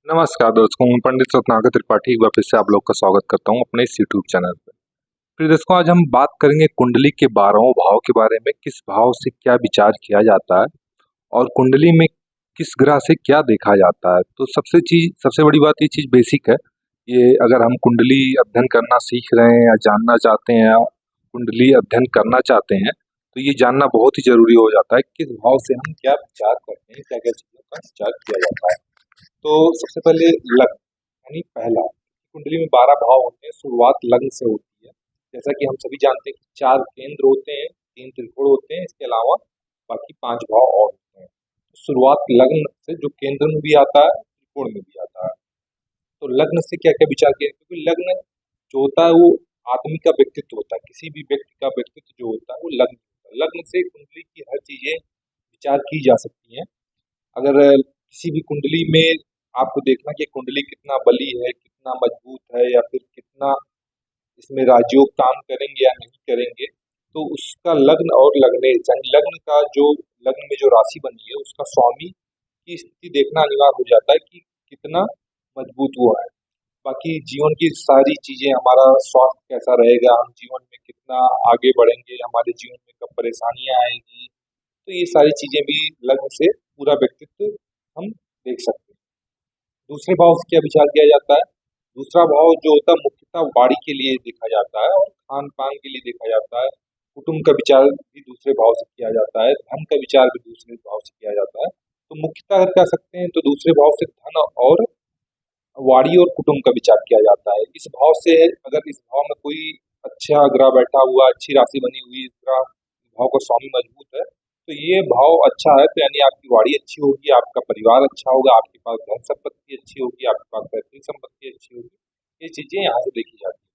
नमस्कार दोस्तों, मैं पंडित रत्नाकर त्रिपाठी एक बार फिर से आप लोग का स्वागत करता हूं अपने इस यूट्यूब चैनल पे। फिर दोस्तों आज हम बात करेंगे कुंडली के 12 भाव के बारे में, किस भाव से क्या विचार किया जाता है और कुंडली में किस ग्रह से क्या देखा जाता है। तो सबसे बड़ी बात ये चीज बेसिक है। ये अगर हम कुंडली अध्ययन करना सीख रहे हैं या जानना चाहते हैं या कुंडली अध्ययन करना चाहते हैं तो ये जानना बहुत ही जरूरी हो जाता है किस भाव से हम क्या विचार करते हैं, क्या क्या चीजों का विचार किया जाता है। तो सबसे पहले लग्न यानी पहला, कुंडली में 12 भाव होते हैं, शुरुआत लग्न से होती है। जैसा कि हम सभी जानते हैं कि 4 केंद्र होते हैं, 3 त्रिकोण होते हैं, इसके अलावा बाकी 5 भाव और होते हैं। तो शुरुआत लग्न से, जो केंद्र में भी आता है त्रिकोण में भी आता है। तो लग्न से क्या क्या विचार किया, क्योंकि लग्न जो होता है वो आदमी का व्यक्तित्व होता है, किसी भी व्यक्ति का व्यक्तित्व जो होता है वो लग्न होता है। लग्न से कुंडली की हर चीजें विचार की जा सकती हैं। अगर किसी भी कुंडली में आपको देखना कि कुंडली कितना बली है, कितना मजबूत है, या फिर कितना इसमें राजयोग काम करेंगे या नहीं करेंगे, तो उसका लग्न और लग्नेश यानी लग्न का जो लग्न में जो राशि बनी है उसका स्वामी की स्थिति देखना अनिवार्य हो जाता है कि कितना मजबूत वो है। बाकी जीवन की सारी चीजें, हमारा स्वास्थ्य कैसा रहेगा, हम जीवन में कितना आगे बढ़ेंगे, हमारे जीवन में कब परेशानियां आएंगी, तो ये सारी चीजें भी लग्न से पूरा व्यक्तित्व हम देख सकते हैं। दूसरे भाव से क्या विचार किया जाता है, दूसरा भाव जो होता है मुख्यतः वाणी के लिए देखा जाता है और खान पान के लिए देखा जाता है। कुटुंब का विचार भी दूसरे भाव से किया जाता है, धन का विचार भी दूसरे भाव से किया जाता है। तो मुख्यतः अगर कह सकते हैं तो दूसरे भाव से धन और वाणी और कुटुंब का विचार किया जाता है। इस भाव से अगर इस भाव में कोई अच्छा ग्रह बैठा हुआ, अच्छी राशि बनी हुई, इस ग्रह भाव का स्वामी मजबूत है, तो ये भाव अच्छा है तो यानी आपकी वाणी अच्छी होगी, आपका परिवार अच्छा होगा, आपके पास धन संपत्ति अच्छी होगी, आपके पास पैतृक संपत्ति अच्छी होगी। ये चीजें यहाँ से देखी जाती है।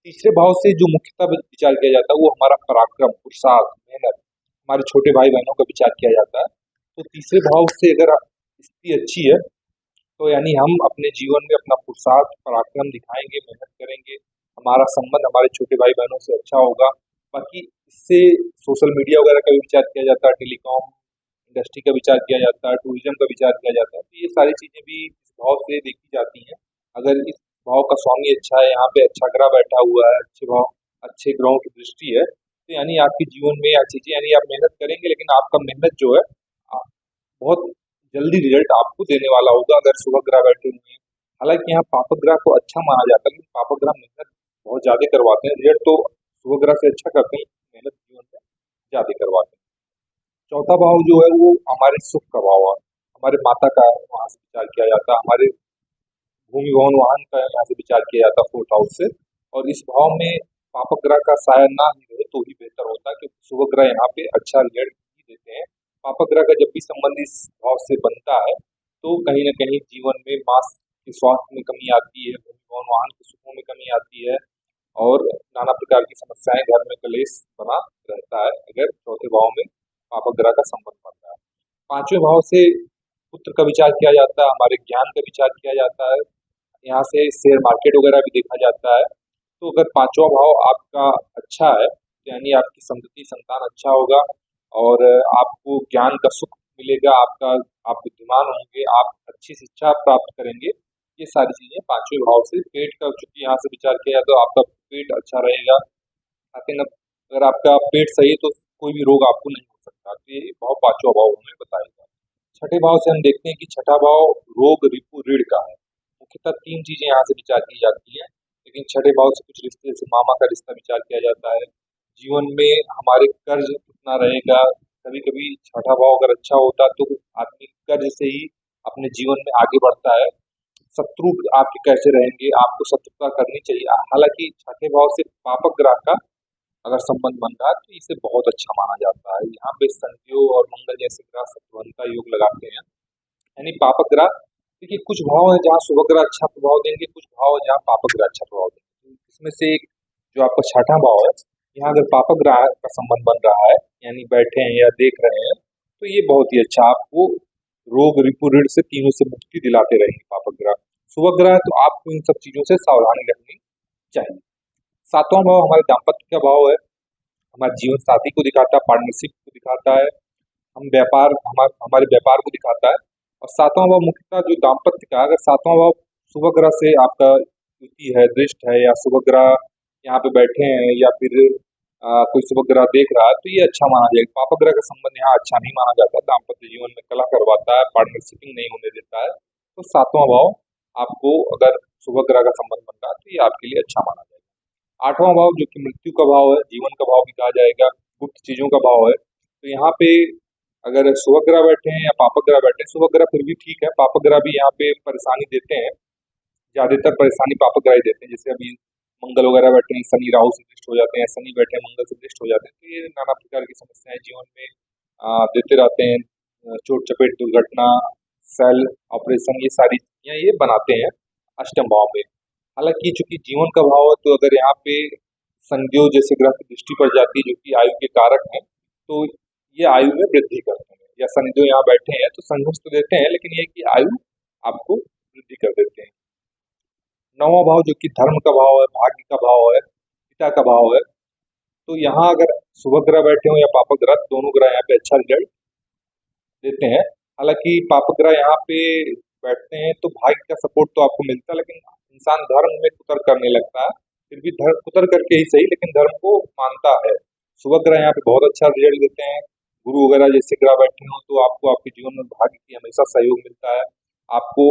तीसरे भाव से जो मुख्यतः विचार किया जाता है वो हमारा पराक्रम, पुरुषार्थ, मेहनत, हमारे छोटे भाई बहनों का विचार किया जाता है। तो तीसरे भाव से अगर स्थिति अच्छी है तो यानी हम अपने जीवन में अपना पुरुषार्थ पराक्रम दिखाएंगे, मेहनत करेंगे, हमारा संबंध हमारे छोटे भाई बहनों से अच्छा होगा। बाकी इससे सोशल मीडिया वगैरह का भी विचार किया जाता है, टेलीकॉम इंडस्ट्री का विचार किया जाता है, टूरिज्म का विचार किया जाता है। तो ये सारी चीजें भी इस भाव से देखी जाती हैं। अगर इस भाव का स्वामी अच्छा है, यहाँ पे अच्छा ग्रह बैठा हुआ है, अच्छे ग्रहों की दृष्टि है, तो यानी आपके जीवन में या चीजें, यानी आप मेहनत करेंगे लेकिन आपका मेहनत जो है बहुत जल्दी रिजल्ट आपको देने वाला होगा अगर शुभ ग्रह बैठे हुए हैं। हालांकि यहाँ पापक ग्रह को अच्छा माना जाता है, लेकिन पापक ग्रह मेहनत बहुत ज्यादा करवाते हैं, रिजल्ट तो शुभ ग्रह से अच्छा करते हैं, मेहनत जीवन में ज्यादा करवाते हैं। चौथा भाव जो है वो हमारे सुख का भाव है, हमारे माता का वहां से विचार किया जाता है, हमारे भूमि भवन वाहन का यहाँ से विचार किया जाता है फोर्थ हाउस से। और इस भाव में पापक ग्रह का साया ना ही रहे तो ही बेहतर होता है, क्योंकि शुभ ग्रह यहाँ पे अच्छा रिजल्ट ही देते हैं। पापक ग्रह का जब भी संबंध इस भाव से बनता है तो कहीं ना कहीं जीवन में मास के स्वास्थ्य में कमी आती है, भूमि भवन वाहन के सुखों में कमी आती है, और नाना प्रकार की समस्याएं, घर में कलेश बना रहता है अगर चौथे भाव में पापक ग्रह का संबंध बनता है। पांचवें भाव से पुत्र का विचार किया जाता है, हमारे ज्ञान का विचार किया जाता है, यहाँ से शेयर मार्केट वगैरह भी देखा जाता है। तो अगर पांचवा भाव आपका अच्छा है तो यानी आपकी संतति संतान अच्छा होगा, और आपको ज्ञान का सुख मिलेगा, आप बुद्धिमान होंगे, आप अच्छी शिक्षा प्राप्त करेंगे। ये सारी चीजें पांचवें भाव से। पेट का चूंकि यहाँ से विचार किया जाए तो आपका पेट अच्छा रहेगा, लेकिन अगर आपका पेट सही है तो कोई भी रोग आपको नहीं हो सकता। तो ये भाव पांचवा भाव हमें बताएगा। छठे भाव से हम देखते हैं कि छठा भाव रोग रिपु ऋण का है। मुख्यतः 3 चीजें यहाँ से विचार की जाती है, लेकिन छठे भाव से कुछ रिश्ते, जैसे मामा का रिश्ता विचार किया जाता है, जीवन में हमारे कर्ज कितना रहेगा। कभी कभी छठा भाव अगर अच्छा होता तो आदमी कर्ज से ही अपने जीवन में आगे बढ़ता है। शत्रु आपके कैसे रहेंगे, आपको शत्रुता करनी चाहिए। हालांकि छठे भाव से पापक ग्रह का अगर संबंध बन रहा है तो इसे बहुत अच्छा माना जाता है। यहाँ पे संयोग और मंगल जैसे ग्रह शत्रुता योग लगाते हैं, यानी पापक ग्रह। देखिए कुछ भाव है जहाँ शुभ ग्रह अच्छा प्रभाव देंगे, कुछ भाव है जहाँ पापक ग्रह अच्छा प्रभाव देंगे। इसमें से एक जो आपका छठा भाव है, यहाँ अगर पापक ग्रह का संबंध बन रहा है, यानी बैठे हैं या देख रहे हैं, तो ये बहुत ही अच्छा, आपको रोग रिपु ऋण से तीनों से मुक्ति दिलाते रहेंगे पापक ग्रह। शुभ ग्रह है तो आपको इन सब चीजों से सावधानी रखनी चाहिए। सातवां भाव हमारे दाम्पत्य का भाव है, हमारे जीवन साथी को दिखाता है, पार्टनरशिप को दिखाता है, हम व्यापार हमारे व्यापार को दिखाता है। और सातवां भाव मुख्यतः जो दाम्पत्य का, अगर सातवां भाव शुभ ग्रह से आपका युति है, दृष्ट है, या शुभ ग्रह यहाँ पे बैठे हैं, या फिर कोई शुभ ग्रह देख रहा है, तो ये अच्छा माना जाएगा। पाप ग्रह का संबंध यहाँ अच्छा नहीं माना जाता, दाम्पत्य जीवन में कलह करवाता है, पार्टनरशिपिंग नहीं होने देता है। तो सातवां भाव आपको अगर शुभ ग्रह का संबंध बन रहा है तो ये आपके लिए अच्छा माना जाएगा। आठवां भाव जो कि मृत्यु का भाव है, जीवन का भाव भी कहा जाएगा, गुप्त चीजों का भाव है। तो यहाँ पे अगर शुभ ग्रह बैठे हैं या पाप ग्रह बैठे हैं, शुभ ग्रह फिर भी ठीक है, पाप ग्रह भी यहाँ पे परेशानी देते हैं, ज्यादातर परेशानी पाप ग्रह ही देते हैं। जैसे अभी मंगल वगैरह बैठे हैं, शनि राहु से दृष्ट हो जाते हैं, शनि बैठे हैं मंगल से दृष्ट हो जाते हैं, तो ये नाना प्रकार की समस्याएं जीवन में देते रहते हैं। चोट चपेट, दुर्घटना, सेल ऑपरेशन, ये सारी चीजें ये बनाते हैं अष्टम भाव में। हालांकि चूंकि जीवन का भाव है, तो अगर यहाँ पे संयोग जैसे ग्रह की दृष्टि पड़ जाती है जो कि आयु के कारक हैं, तो ये आयु में वृद्धि करते हैं। या शनिदेव यहाँ बैठे हैं तो संघर्ष तो देते हैं, लेकिन ये कि आयु आपको वृद्धि कर देते हैं। नौवां भाव जो कि धर्म का भाव है, भाग्य का भाव है, पिता का भाव है, तो यहाँ अगर शुभ ग्रह बैठे हो या पाप ग्रह, दोनों ग्रह यहाँ पे अच्छा रिजल्ट देते हैं। हालांकि पाप ग्रह यहाँ पे बैठते हैं तो भाग्य का सपोर्ट तो आपको मिलता है, लेकिन इंसान धर्म में कुतर करने लगता है। फिर भी धर्म कुतर करके ही सही, लेकिन धर्म को मानता है। शुभ ग्रह यहाँ पे बहुत अच्छा रिजल्ट देते हैं। गुरु वगैरह जैसे ग्रह बैठे हो तो आपको आपके जीवन में भाग्य की हमेशा सहयोग मिलता है। आपको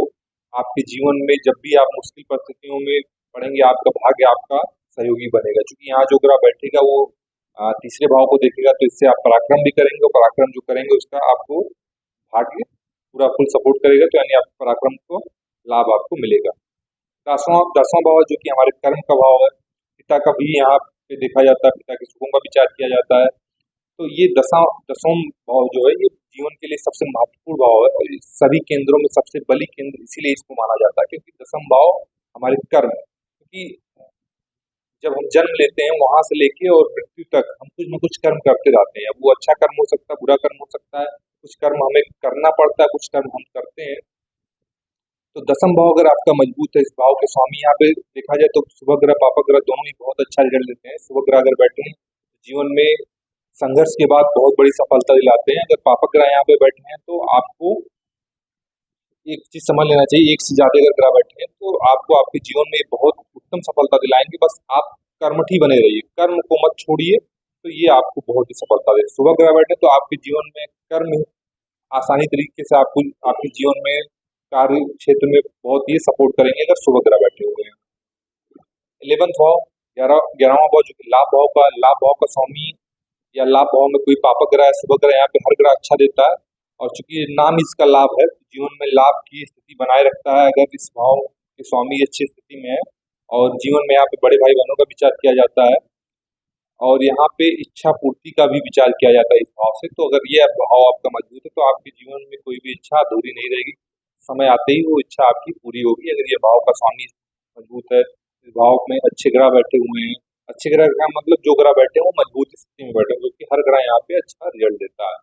आपके जीवन में जब भी आप मुश्किल परिस्थितियों में पड़ेंगे, आपका भाग्य आपका सहयोगी बनेगा। क्योंकि यहाँ जो ग्रह बैठेगा वो तीसरे भाव को देखेगा, तो इससे आप पराक्रम भी करेंगे, और पराक्रम जो करेंगे उसका आपको भाग्य पूरा फुल सपोर्ट करेगा, तो यानी आपके पराक्रम को लाभ आपको मिलेगा। दसवां भाव जो कि हमारे कर्म का भाव है, पिता का भी यहाँ पे देखा जाता है, पिता के सुखों का विचार किया जाता है। तो ये दसवां भाव जो है ये जीवन के लिए सबसे महत्वपूर्ण भाव है, और सभी केंद्रों में सबसे बली केंद्र इसीलिए इसको माना जाता है, क्योंकि दसम भाव हमारे कर्म है। क्योंकि जब हम जन्म लेते हैं वहां से लेके और मृत्यु तक हम कुछ न कुछ कर्म करते रहते हैं। वो अच्छा कर्म हो सकता है, बुरा कर्म हो सकता है, कुछ कर्म हमें करना पड़ता है, कुछ कर्म हम करते हैं। तो दसम भाव अगर आपका मजबूत है, इस भाव के स्वामी यहाँ पे देखा जाए तो शुभ ग्रह पाप ग्रह दोनों ही बहुत अच्छा रिजल्ट देते हैं। शुभ ग्रह अगर बैठे हैं जीवन में संघर्ष के बाद बहुत बड़ी सफलता दिलाते हैं। अगर पाप ग्रह यहाँ पे बैठे हैं तो आपको एक चीज समझ लेना चाहिए, एक से ज्यादा अगर ग्रह बैठे हैं तो आपको आपके जीवन में बहुत उत्तम सफलता दिलाएंगे। बस आप कर्मठ ही बने रहिए, कर्म को मत छोड़िए, तो ये आपको बहुत ही सफलता देगा। शुभ ग्रह बैठे तो आपके जीवन में कर्म आसानी तरीके से आपको आपके जीवन में कार्य क्षेत्र में बहुत ही सपोर्ट करेंगे अगर शुभ ग्रह बैठे हुए हैं। 11वां भाव, 11वां भाव जो कि लाभ भाव का स्वामी, या लाभ भाव में कोई पाप ग्रह है, शुभ ग्रह, यहाँ पे हर ग्रह अच्छा देता है। और चूंकि नाम इसका लाभ है, तो जीवन में लाभ की स्थिति बनाए रखता है अगर इस भाव के स्वामी अच्छी स्थिति में है। और जीवन में यहाँ पे बड़े भाई बहनों का विचार किया जाता है, और यहाँ पे इच्छा पूर्ति का भी विचार किया जाता है इस भाव से। तो अगर ये भाव आपका मजबूत है तो आपके जीवन में कोई भी इच्छा अधूरी नहीं रहेगी, समय आते ही वो इच्छा आपकी पूरी होगी। अगर ये भाव का स्वामी मजबूत है, इस भाव में अच्छे ग्रह बैठे हुए हैं, अच्छे ग्रह का मतलब जो ग्रह बैठे हैं वो मजबूत स्थिति में बैठे हैं, क्योंकि हर ग्रह यहाँ पे अच्छा रिजल्ट देता है।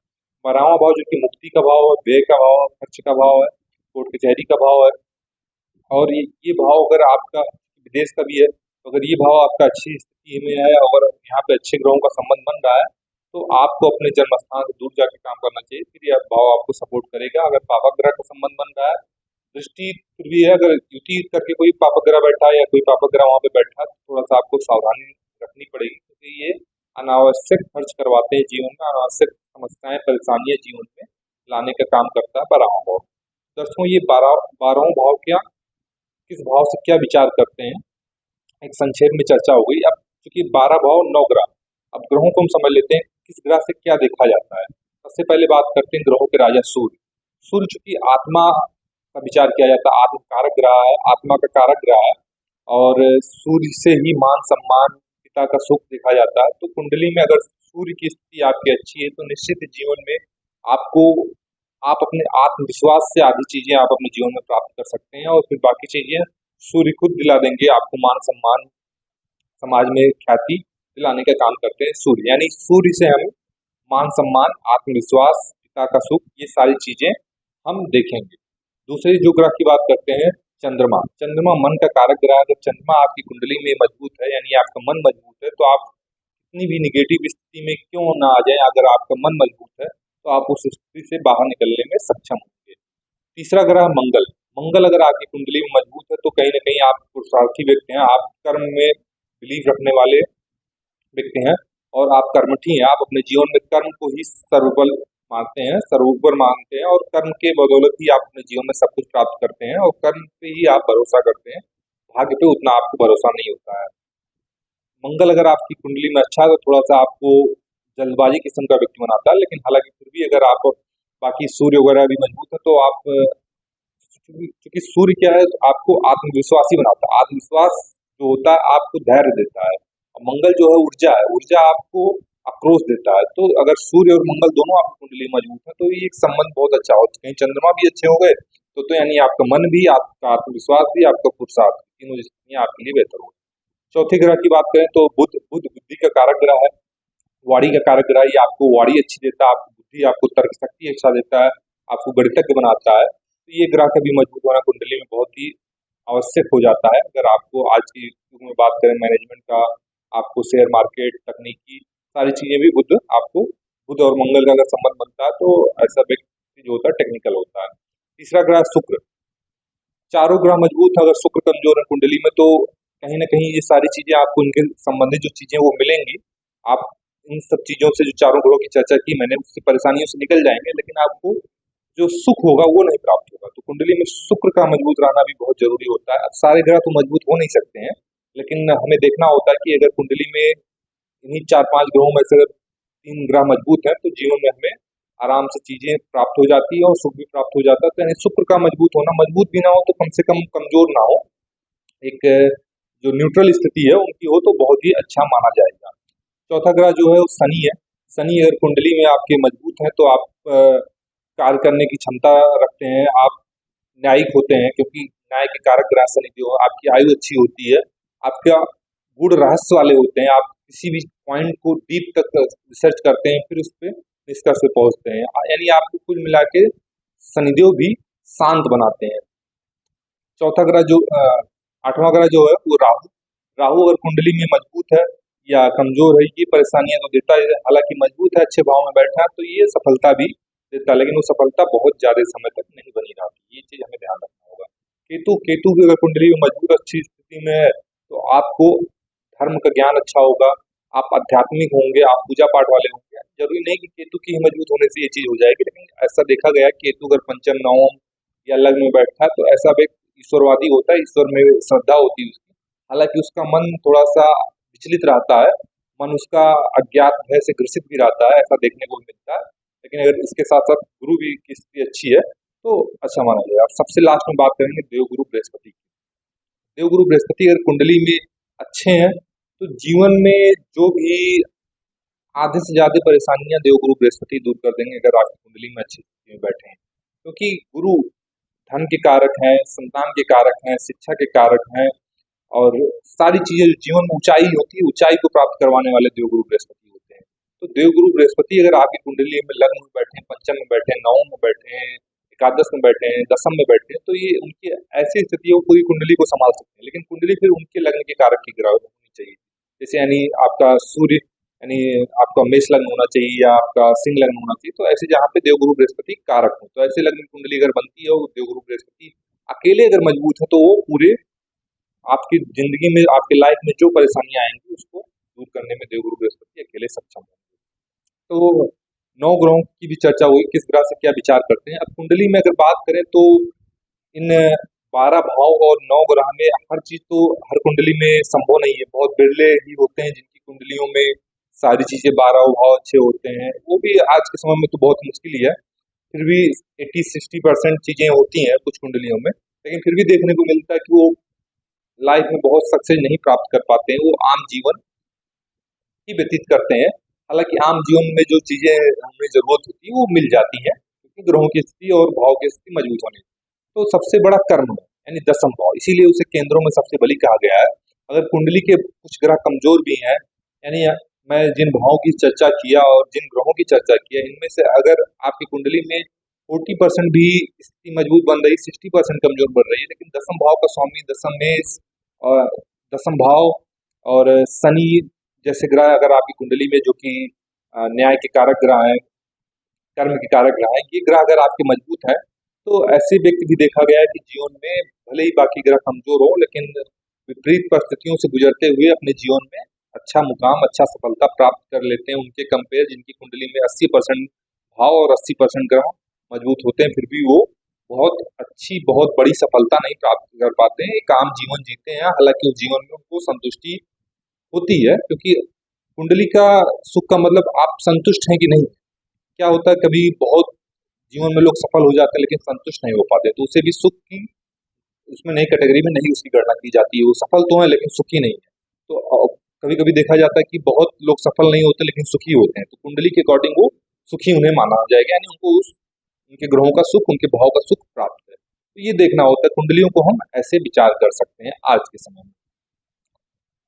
12वां भाव जो कि मुक्ति का भाव है, व्यय का भाव है, खर्च का भाव है, कोर्ट कचहरी का भाव है। और ये भाव अगर आपका विदेश का भी है, तो अगर ये भाव आपका अच्छी स्थिति में है और यहाँ पे अच्छे ग्रहों का संबंध बन रहा है, तो आपको अपने जन्म स्थान से दूर जाके काम करना चाहिए, फिर यह भाव आपको सपोर्ट करेगा। अगर पापा ग्रह का संबंध बन रहा है, दृष्टि फिर भी है, अगर युति करके कोई पापा ग्रह बैठा है या कोई पापा ग्रह वहां पे बैठा है, तो थोड़ा सा आपको सावधानी रखनी पड़ेगी, क्योंकि ये अनावश्यक खर्च करवाते हैं जीवन में, अनावश्यक समस्याएं परेशानियां जीवन में लाने का काम करता है 12वां भाव। दर्शकों, ये 12वां भाव क्या, किस भाव से क्या विचार करते हैं, एक संक्षेप में चर्चा हो गई। अब चूंकि 12 भाव 9 ग्रह, अब ग्रहों को हम समझ लेते हैं किस ग्रह से क्या देखा जाता है। सबसे पहले बात करते हैं ग्रहों के राजा सूर्य। सूर्य चूंकि आत्मा का विचार किया जाता है, आत्म कारक ग्रह है, आत्मा का कारक ग्रह है, और सूर्य से ही मान सम्मान पिता का सुख देखा जाता है। तो कुंडली में अगर सूर्य की स्थिति आपकी अच्छी है, तो निश्चित जीवन में आपको आप अपने आत्मविश्वास से आधी चीजें आप अपने जीवन में प्राप्त कर सकते हैं, और फिर बाकी चीजें सूर्य खुद दिला देंगे आपको। मान सम्मान, समाज में ख्याति दिलाने का काम करते हैं सूर्य, यानी सूर्य से हम मान सम्मान, आत्मविश्वास, पिता का सुख, ये सारी चीजें हम देखेंगे। दूसरी जो ग्रह की बात करते हैं चंद्रमा। चंद्रमा मन का कारक ग्रह है। अगर चंद्रमा आपकी कुंडली में मजबूत है, यानी आपका मन मजबूत है, तो आप कितनी भी निगेटिव स्थिति में क्यों ना आ जाए, अगर आपका मन मजबूत है तो आप उस स्थिति से बाहर निकलने में सक्षम होंगे। तीसरा ग्रह मंगल। मंगल अगर आपकी कुंडली में मजबूत है तो कहीं ना कहीं आप पुरुषार्थी व्यक्ति हैं, आप कर्म में बिलीव रखने वाले व्यक्ति हैं और आप कर्मठी हैं। आप अपने जीवन में कर्म को ही सर्वबल मानते हैं, सर्वोपर मानते हैं और कर्म के बदौलत ही आप अपने जीवन में सब कुछ प्राप्त करते हैं और कर्म पे ही आप भरोसा करते हैं। भाग्य पे उतना आपको भरोसा नहीं होता है। मंगल अगर आपकी कुंडली में अच्छा है तो थोड़ा सा आपको जल्दबाजी किस्म का व्यक्ति बनाता है, लेकिन हालांकि फिर भी अगर आप बाकी सूर्य वगैरह भी मजबूत है तो आप क्योंकि सूर्य क्या है, आपको आत्मविश्वासी बनाता है। आत्मविश्वास जो होता है आपको धैर्य देता है। और मंगल जो है ऊर्जा है, ऊर्जा आपको आक्रोश देता है। तो अगर सूर्य और मंगल दोनों आपकी कुंडली मजबूत है तो ये एक संबंध बहुत अच्छा हो। कहीं चंद्रमा भी अच्छे हो गए तो यानी आपका मन भी, आपका आत्मविश्वास भी, आपका पुरुषार्थ, तीनों स्थितियां आपके लिए बेहतर हो। चौथे ग्रह की बात करें तो बुध। बुध बुद्धि का कारक ग्रह है, वाणी का कारक ग्रह है। ये आपको वाणी अच्छी देता है, आपको बुद्धि, आपको तर्क शक्ति अच्छा देता है, आपको गणितज्ञ बनाता है। तो ये ग्रह का भी मजबूत होना कुंडली में बहुत ही आवश्यक हो जाता है। अगर आपको आज की युग में बात करें मैनेजमेंट का, आपको शेयर मार्केट, तकनीकी सारी चीजें भी बुध आपको, बुध और मंगल का अगर संबंध बनता है तो ऐसा व्यक्ति जो होता है टेक्निकल होता है। तीसरा ग्रह शुक्र। चारों ग्रह मजबूत है, अगर शुक्र कमजोर है कुंडली में तो कहीं ना कहीं ये सारी चीजें आपको, इनके संबंधित जो चीजें वो मिलेंगी। आप इन सब चीजों से, जो चारों ग्रहों की चर्चा की मैंने, उससे परेशानियों से निकल जाएंगे, लेकिन आपको जो सुख होगा वो नहीं प्राप्त होगा। तो कुंडली में शुक्र का मजबूत रहना भी बहुत जरूरी होता है। अब सारे ग्रह तो मजबूत हो नहीं सकते हैं, लेकिन हमें देखना होता है कि अगर कुंडली में इन्हीं 4-5 ग्रहों में से अगर 3 ग्रह मजबूत है तो जीवन में हमें आराम से चीजें प्राप्त हो जाती है और सुख भी प्राप्त हो जाता है। तो यानी शुक्र का मजबूत होना, मजबूत भी ना हो तो कम से कम कमजोर ना हो, एक जो न्यूट्रल स्थिति है उनकी हो तो बहुत ही अच्छा माना जाएगा। चौथा ग्रह जो है वो शनि है। शनि अगर कुंडली में आपके मजबूत है तो आप कार्य करने की क्षमता रखते हैं, आप न्यायिक होते हैं, क्योंकि न्याय के कारक ग्रह शनि जो है, आपकी आयु अच्छी होती है, आपका गूढ़ रहस्य वाले होते हैं, आप किसी भी पॉइंट को डीप तक रिसर्च करते हैं फिर उस पर निष्कर्ष पे पहुंचते हैं। यानी आपको कुल मिला के शनिदेव भी शांत बनाते हैं। चौथा ग्रह जो 8वां ग्रह जो है वो राहु। राहु अगर कुंडली में मजबूत है या कमजोर है, ये परेशानियां तो देता है। हालांकि मजबूत है, अच्छे भाव में बैठा है तो ये सफलता भी देता है, लेकिन वो सफलता बहुत ज्यादा समय तक नहीं बनी रहती। ये चीज हमें ध्यान रखना होगा। केतु। केतु भी अगर कुंडली में मजबूत अच्छी स्थिति में है तो आपको धर्म का ज्ञान अच्छा होगा, आप आध्यात्मिक होंगे, आप पूजा पाठ वाले होंगे। जरूरी नहीं कि केतु की ही मजबूत होने से ये चीज हो जाएगी, लेकिन ऐसा देखा गया केतु अगर पंचम, नवम या लग्न में बैठा है तो ऐसा व्यक्ति ईश्वरवादी होता है, ईश्वर में श्रद्धा होती है उसकी। हालांकि उसका मन थोड़ा सा विचलित रहता है, मन उसका अज्ञात भय से ग्रसित भी रहता है, ऐसा देखने को मिलता है। लेकिन अगर इसके साथ साथ गुरु भी की स्थिति अच्छी है तो अच्छा माना जाएगा। अब सबसे लास्ट में बात करेंगे देवगुरु बृहस्पति की। देवगुरु बृहस्पति अगर कुंडली में अच्छे हैं तो जीवन में जो भी आधे से ज्यादा परेशानियां देवगुरु बृहस्पति दूर कर देंगे, अगर आपकी कुंडली में अच्छी स्थिति में बैठे हैं। क्योंकि गुरु धन के कारक हैं, संतान के कारक हैं, शिक्षा के कारक हैं और सारी चीजें जो जीवन में ऊंचाई होती है, ऊंचाई को प्राप्त करवाने वाले देवगुरु बृहस्पति होते हैं। तो देवगुरु बृहस्पति अगर आपकी कुंडली में लग्न में बैठे हैं, पंचम में बैठे हैं, नवम में बैठे हैं, एकादश में बैठे हैं, दसम में बैठे हैं, तो ये उनकी ऐसी स्थितियों पूरी कुंडली को संभाल सकते हैं। लेकिन कुंडली फिर उनके लग्न के कारक की गिरावट होनी चाहिए। जैसे यानी आपका सूर्य, यानी आपका मेष लग्न होना चाहिए या आपका सिंह लग्न होना चाहिए। तो ऐसे जहाँ पे देवगुरु बृहस्पति कारक हो, तो ऐसे लग्न की कुंडली अगर बनती है और देवगुरु बृहस्पति अकेले अगर मजबूत है तो वो पूरे आपकी जिंदगी में, आपके लाइफ में जो परेशानियां आएंगी उसको दूर करने में देवगुरु बृहस्पति अकेले सक्षम है। तो 9 ग्रहों की भी चर्चा हुई, किस ग्रह से क्या विचार करते हैं। अब कुंडली में अगर बात करें तो इन 12 भाव और 9 ग्रह में हर चीज तो हर कुंडली में संभव नहीं है। बहुत बिरले ही होते हैं जिनकी कुंडलियों में सारी चीजें 12 भाव अच्छे होते हैं, वो भी आज के समय में तो बहुत मुश्किल ही है। फिर भी 80-60% चीजें होती हैं कुछ कुंडलियों में, लेकिन फिर भी देखने को मिलता है कि वो लाइफ में बहुत सक्सेस नहीं प्राप्त कर पाते हैं, वो आम जीवन ही व्यतीत करते हैं। हालांकि आम जीवन में जो चीजें हमें जरूरत होती है वो मिल जाती है, क्योंकि ग्रहों की स्थिति और भाव की स्थिति मजबूत होने। तो सबसे बड़ा कर्म है यानी दसम भाव, इसीलिए उसे केंद्रों में सबसे बली कहा गया है। अगर कुंडली के कुछ ग्रह कमजोर भी हैं, यानी मैं जिन भावों की चर्चा किया और जिन ग्रहों की चर्चा किया, इनमें से अगर आपकी कुंडली में 40% भी स्थिति मजबूत बन रही, 60% कमजोर बन रही है, लेकिन दसम भाव का स्वामी दसम में और दसम भाव और शनि जैसे ग्रह अगर आपकी कुंडली में, जो कि न्याय के कारक ग्रह हैं, कर्म के कारक ग्रह हैं, ये ग्रह अगर आपके मजबूत है तो ऐसे व्यक्ति भी देखा गया है कि जीवन में भले ही बाकी ग्रह कमजोर हो, लेकिन विपरीत परिस्थितियों से गुजरते हुए अपने जीवन में अच्छा मुकाम, अच्छा सफलता प्राप्त कर लेते हैं। उनके कंपेयर जिनकी कुंडली में 80% भाव और 80% ग्रह मजबूत होते हैं, फिर भी वो बहुत अच्छी, बहुत बड़ी सफलता नहीं प्राप्त कर पाते हैं, एक आम जीवन जीते हैं। हालांकि उस जीवन में उनको संतुष्टि होती है, क्योंकि कुंडली का सुख का मतलब आप संतुष्ट हैं कि नहीं। क्या होता है, कभी बहुत जीवन में लोग सफल हो जाते हैं लेकिन संतुष्ट नहीं हो पाते, तो उसे भी सुख की उसमें नई कैटेगरी में नहीं उसकी गणना की जाती है। वो सफल तो है लेकिन सुखी नहीं है। तो कभी कभी देखा जाता है कि बहुत लोग सफल नहीं होते लेकिन सुखी होते हैं, तो कुंडली के अकॉर्डिंग वो सुखी उन्हें माना जाएगा, यानी उनको उस उनके ग्रहों का सुख, उनके भाव का सुख प्राप्त है। तो ये देखना होता है, कुंडलियों को हम ऐसे विचार कर सकते हैं आज के समय में।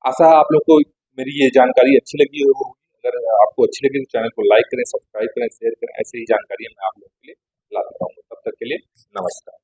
आशा है आप लोग को मेरी ये जानकारी अच्छी लगी हो। अगर आपको अच्छी लगी तो चैनल को लाइक करें, सब्सक्राइब करें, शेयर करें। ऐसे ही जानकारी मैं आप लोगों के लिए लाता रहूंगा। तब तक के लिए नमस्कार।